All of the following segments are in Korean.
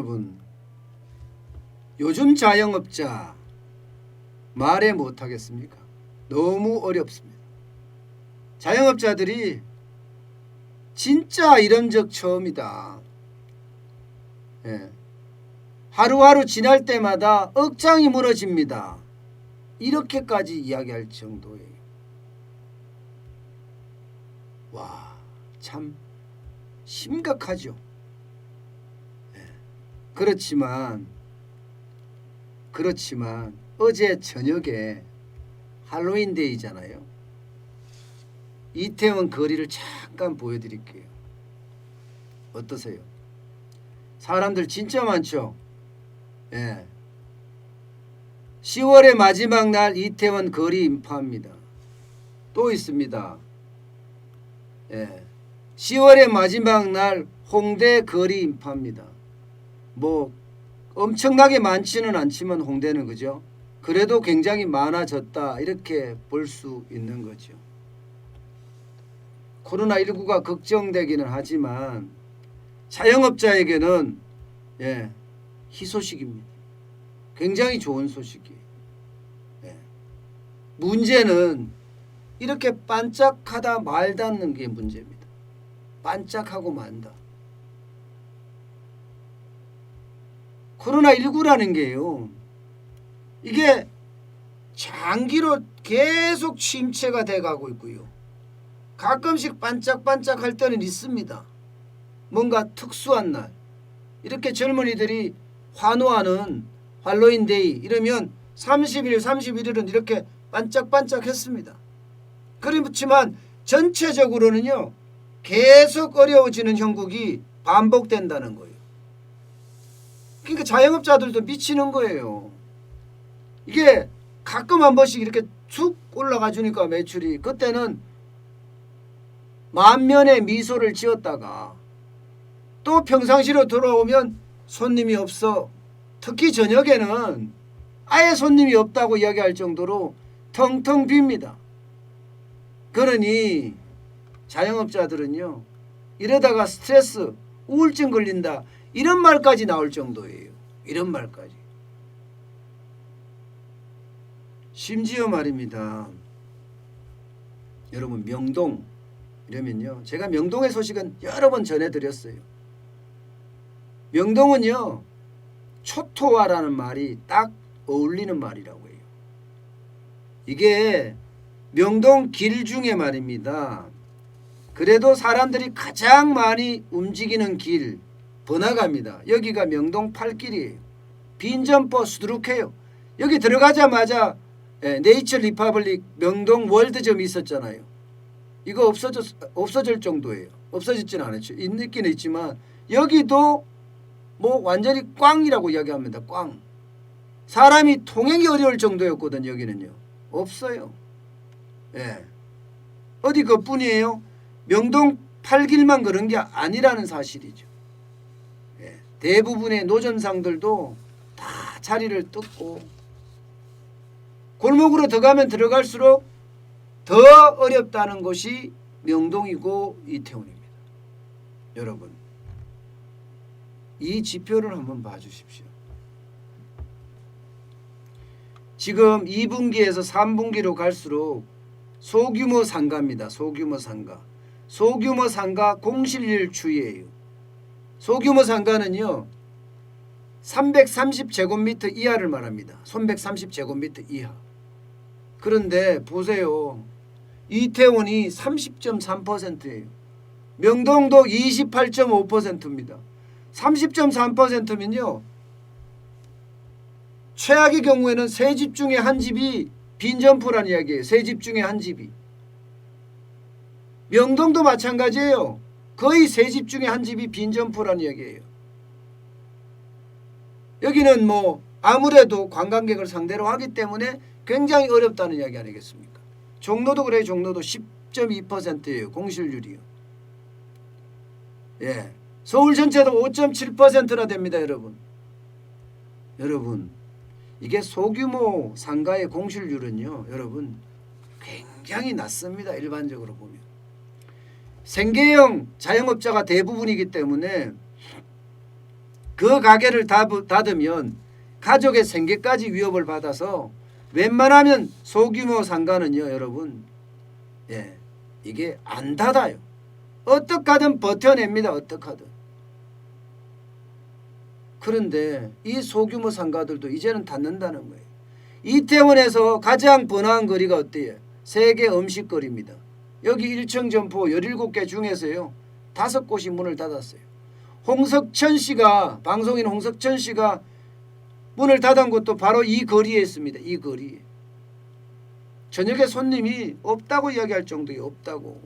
여러분, 요즘 자영업자 말해 못하겠습니까? 너무 어렵습니다. 자영업자들이 진짜 이런 적 처음이다. 예. 하루하루 지날 때마다 억장이 무너집니다. 이렇게까지 이야기할 정도예요. 와, 참 심각하죠. 예. 그렇지만 어제 저녁에 할로윈데이잖아요. 이태원 거리를 잠깐 보여드릴게요. 어떠세요? 사람들 진짜 많죠? 예. 10월의 마지막 날 이태원 거리 인파입니다. 또 있습니다. 예. 10월의 마지막 날 홍대 거리 인파입니다. 뭐 엄청나게 많지는 않지만 홍대는 그죠? 그래도 굉장히 많아졌다 이렇게 볼 수 있는 거죠. 코로나19가 걱정되기는 하지만 자영업자에게는 예, 희소식입니다. 굉장히 좋은 소식이에요. 예. 문제는 이렇게 반짝하다 말다는 게 문제입니다. 반짝하고 만다. 코로나19라는 게요. 이게 장기로 계속 침체가 돼가고 있고요. 가끔씩 반짝반짝 할 때는 있습니다. 뭔가 특수한 날. 이렇게 젊은이들이 환호하는 할로윈데이 이러면 30일, 31일은 이렇게 반짝반짝 했습니다. 그렇지만 전체적으로는요. 계속 어려워지는 형국이 반복된다는 거예요. 그러니까 자영업자들도 미치는 거예요. 이게 가끔 한 번씩 이렇게 쭉 올라가 주니까 매출이 그때는 만면의 미소를 지었다가 또 평상시로 돌아오면 손님이 없어. 특히 저녁에는 아예 손님이 없다고 이야기할 정도로 텅텅 빕니다. 그러니 자영업자들은요. 이러다가 스트레스, 우울증 걸린다. 이런 말까지 나올 정도예요. 이런 말까지. 심지어 말입니다. 여러분 명동 이러면요. 제가 명동의 소식은 여러 번 전해드렸어요. 명동은요. 초토화라는 말이 딱 어울리는 말이라고 해요. 이게 명동 길 중에 말입니다. 그래도 사람들이 가장 많이 움직이는 길 번화가입니다. 여기가 명동 8길이에요. 빈점포 수두룩해요. 여기 들어가자마자 네이처 리퍼블릭 명동 월드점이 있었잖아요. 이거 없어질 정도예요. 없어졌지는 않았죠. 있긴 있지만 여기도 뭐 완전히 꽝이라고 이야기합니다. 꽝. 사람이 통행이 어려울 정도였거든요. 여기는요. 없어요. 예. 어디 그뿐이에요. 명동 8길만 그런 게 아니라는 사실이죠. 예. 대부분의 노점상들도 다 자리를 뜯고 골목으로 들어가면 들어갈수록 더 어렵다는 것이 명동이고 이태원입니다. 여러분 이 지표를 한번 봐주십시오. 지금 2분기에서 3분기로 갈수록 소규모 상가입니다. 소규모 상가. 소규모 상가 공실률 추이예요. 소규모 상가는요. 330제곱미터 이하를 말합니다. 330제곱미터 이하. 그런데 보세요. 이태원이 30.3%예요. 명동도 28.5%입니다. 30.3%면요. 최악의 경우에는 세 집 중에 한 집이 빈점포란 이야기예요. 세 집 중에 한 집이. 명동도 마찬가지예요. 거의 세 집 중에 한 집이 빈점포란 이야기예요. 여기는 뭐 아무래도 관광객을 상대로 하기 때문에 굉장히 어렵다는 이야기 아니겠습니까? 종로도 그래요. 종로도 10.2%예요. 공실률이요. 예. 서울 전체도 5.7%나 됩니다. 여러분 이게 소규모 상가의 공실률은요. 여러분 굉장히 낮습니다. 일반적으로 보면. 생계형 자영업자가 대부분이기 때문에 그 가게를 닫으면 가족의 생계까지 위협을 받아서 웬만하면 소규모 상가는요 여러분 이게 안 닫아요. 어떡하든 버텨냅니다. 어떡하든. 그런데 이 소규모 상가들도 이제는 닫는다는 거예요. 이태원에서 가장 번화한 거리가 어때요? 세계 음식거리입니다. 여기 1층 점포 17개 중에서요 5곳이 문을 닫았어요. 홍석천 씨가 방송인 홍석천 씨가 문을 닫은 것도 바로 이 거리에 있습니다. 이 거리에. 저녁에 손님이 없다고 이야기할 정도에 없다고.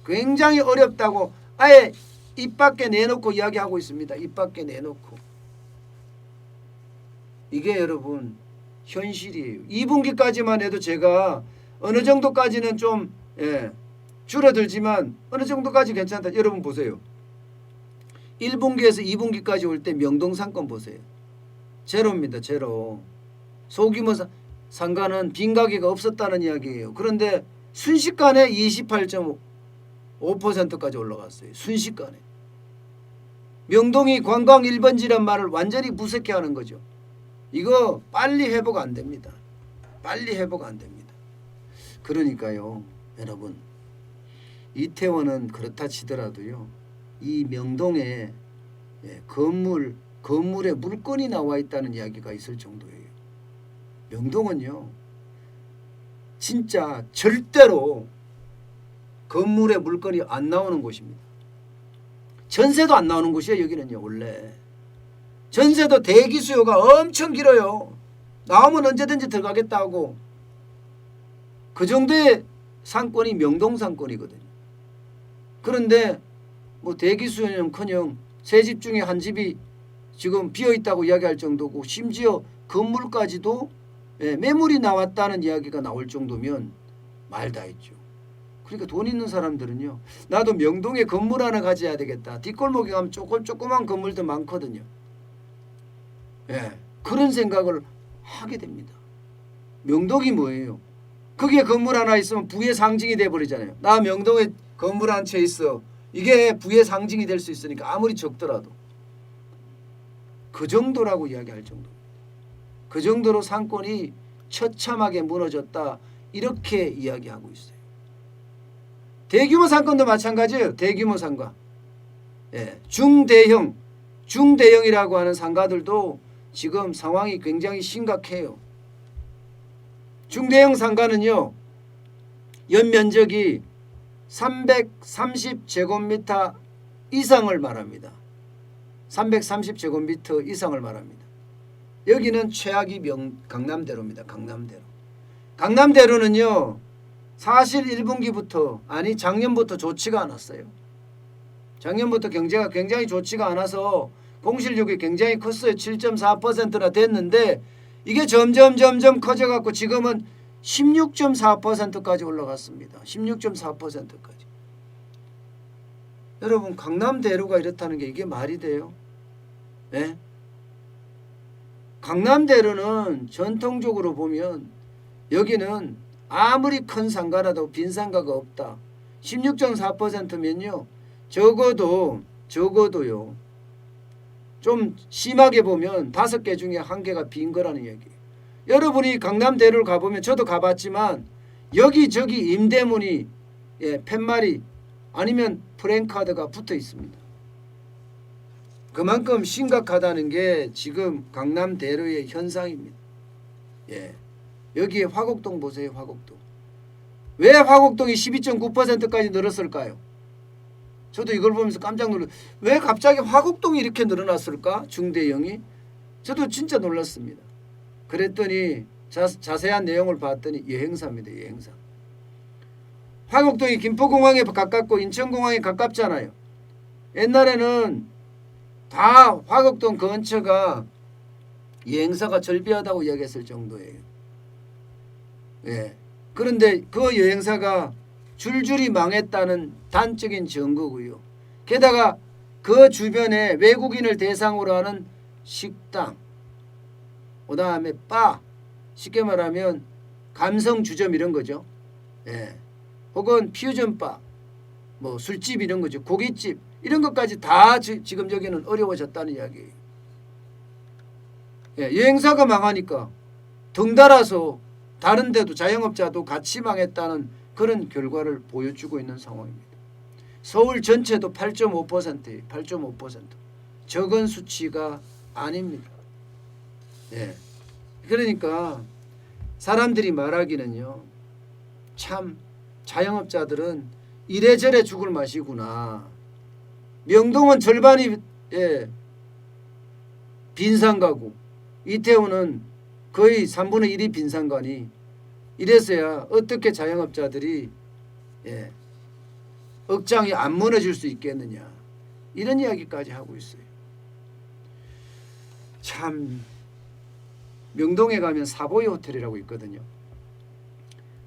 굉장히 어렵다고 아예 입 밖에 내놓고 이야기하고 있습니다. 입 밖에 내놓고. 이게 여러분 현실이에요. 2분기까지만 해도 제가 어느 정도까지는 좀 줄어들지만 어느 정도까지 괜찮다. 여러분 보세요. 1분기에서 2분기까지 올 때 명동 상권 보세요. 제로입니다. 제로. 소규모 상가는 빈 가게가 없었다는 이야기예요. 그런데 순식간에 28.5%까지 올라갔어요. 순식간에. 명동이 관광 1번지란 말을 완전히 무색해하는 거죠. 이거 빨리 회복 안 됩니다. 빨리 회복 안 됩니다. 그러니까요. 여러분 이태원은 그렇다 치더라도요. 이 명동에 건물에 물건이 나와 있다는 이야기가 있을 정도예요. 명동은요. 진짜 절대로 건물에 물건이 안 나오는 곳입니다. 전세도 안 나오는 곳이에요. 여기는요. 원래. 전세도 대기 수요가 엄청 길어요. 나오면 언제든지 들어가겠다고. 그 정도의 상권이 명동 상권이거든요. 그런데 뭐 대기 수요는커녕 세 집 중에 한 집이 지금 비어있다고 이야기할 정도고 심지어 건물까지도 매물이 나왔다는 이야기가 나올 정도면 말 다 했죠. 그러니까 돈 있는 사람들은요. 나도 명동에 건물 하나 가져야 되겠다. 뒷골목에 가면 조그만 건물도 많거든요. 그런 생각을 하게 됩니다. 명동이 뭐예요? 거기에 건물 하나 있으면 부의 상징이 돼버리잖아요. 나 명동에 건물 한 채 있어. 이게 부의 상징이 될 수 있으니까 아무리 적더라도. 그 정도라고 이야기할 정도. 그 정도로 상권이 처참하게 무너졌다. 이렇게 이야기하고 있어요. 대규모 상권도 마찬가지예요. 대규모 상가. 중대형이라고 하는 상가들도 지금 상황이 굉장히 심각해요. 중대형 상가는요. 연면적이 330제곱미터 이상을 말합니다. 330제곱미터 이상을 말합니다. 여기는 최악이 강남대로입니다. 강남대로는요. 사실 1분기부터 작년부터 좋지가 않았어요. 작년부터 경제가 굉장히 좋지가 않아서 공실률이 굉장히 컸어요. 7.4%나 됐는데 이게 점점 커져갖고 지금은 16.4%까지 올라갔습니다. 16.4%까지. 여러분 강남대로가 이렇다는 게 이게 말이 돼요? 네? 강남대로는 전통적으로 보면 여기는 아무리 큰 상가라도 빈 상가가 없다. 16.4%면요. 적어도요. 좀 심하게 보면 5개 중에 1개가 빈 거라는 얘기예요. 여러분이 강남대로를 가보면 저도 가봤지만 여기저기 임대문이 팻말이 아니면 프랜카드가 붙어 있습니다. 그만큼 심각하다는 게 지금 강남대로의 현상입니다. 여기에 화곡동 보세요. 화곡동. 왜 화곡동이 12.9%까지 늘었을까요? 저도 이걸 보면서 깜짝 놀랐어요. 왜 갑자기 화곡동이 이렇게 늘어났을까? 중대형이. 저도 진짜 놀랐습니다. 그랬더니 자세한 내용을 봤더니 여행사입니다. 여행사. 화곡동이 김포공항에 가깝고 인천공항에 가깝잖아요. 옛날에는 다 화곡동 근처가 여행사가 절비하다고 이야기했을 정도예요. 그런데 그 여행사가 줄줄이 망했다는 단적인 증거고요. 게다가 그 주변에 외국인을 대상으로 하는 식당, 그 다음에 바, 쉽게 말하면 감성 주점 이런 거죠. 혹은 퓨전 바, 뭐 술집 이런 거죠. 고깃집 이런 것까지 다 지금 여기는 어려워졌다는 이야기예요. 예, 여행사가 망하니까 덩달아서 다른 데도 자영업자도 같이 망했다는 그런 결과를 보여주고 있는 상황입니다. 서울 전체도 8.5%예요. 8.5%. 적은 수치가 아닙니다. 예. 그러니까 사람들이 말하기는요. 참 자영업자들은 이래저래 죽을 맛이구나. 명동은 절반이 빈상가고 이태원은 거의 3분의 1이 빈상가니 이래서야 어떻게 자영업자들이 억장이 안 무너질 수 있겠느냐. 이런 이야기까지 하고 있어요. 참 명동에 가면 사보이 호텔이라고 있거든요.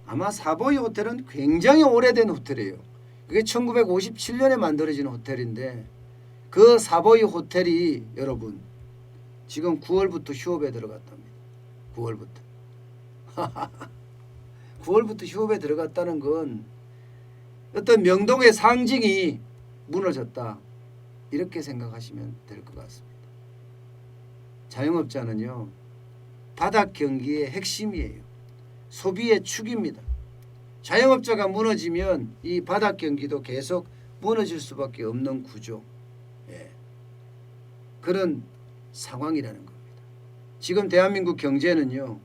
아마 사보이 호텔은 굉장히 오래된 호텔이에요. 그게 1957년에 만들어진 호텔인데 그 사보이 호텔이 여러분 지금 9월부터 휴업에 들어갔답니다. 9월부터. 9월부터 휴업에 들어갔다는 건 어떤 명동의 상징이 무너졌다. 이렇게 생각하시면 될 것 같습니다. 자영업자는요. 바닥 경기의 핵심이에요. 소비의 축입니다. 자영업자가 무너지면 이 바닥 경기도 계속 무너질 수밖에 없는 구조. 그런 상황이라는 겁니다. 지금 대한민국 경제는요.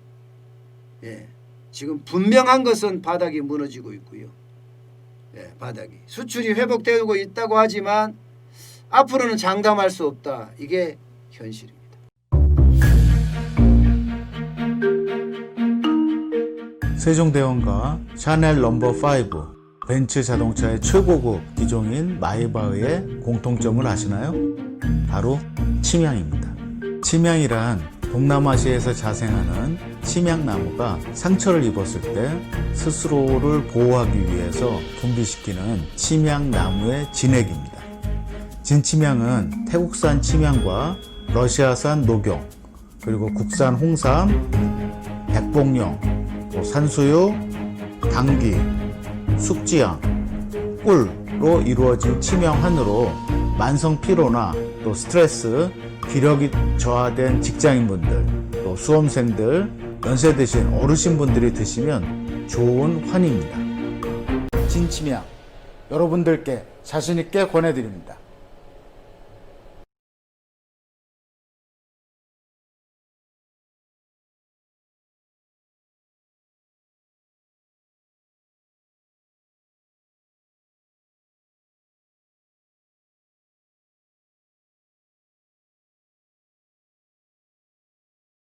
지금 분명한 것은 바닥이 무너지고 있고요. 바닥이. 수출이 회복되고 있다고 하지만 앞으로는 장담할 수 없다. 이게 현실입니다. 세종대왕과 샤넬 넘버5, 벤츠 자동차의 최고급 기종인 마이바흐의 공통점을 아시나요? 바로 침향입니다. 침향이란 동남아시아에서 자생하는 침향나무가 상처를 입었을 때 스스로를 보호하기 위해서 분비시키는 침향나무의 진액입니다. 진침향은 태국산 침향과 러시아산 녹용, 그리고 국산 홍삼, 백봉령, 산수유, 당귀, 숙지향, 꿀로 이루어진 침향환으로 만성 피로나 또 스트레스, 기력이 저하된 직장인분들, 또 수험생들, 연세 드신 어르신분들이 드시면 좋은 환입니다. 진침향 여러분들께 자신있게 권해드립니다.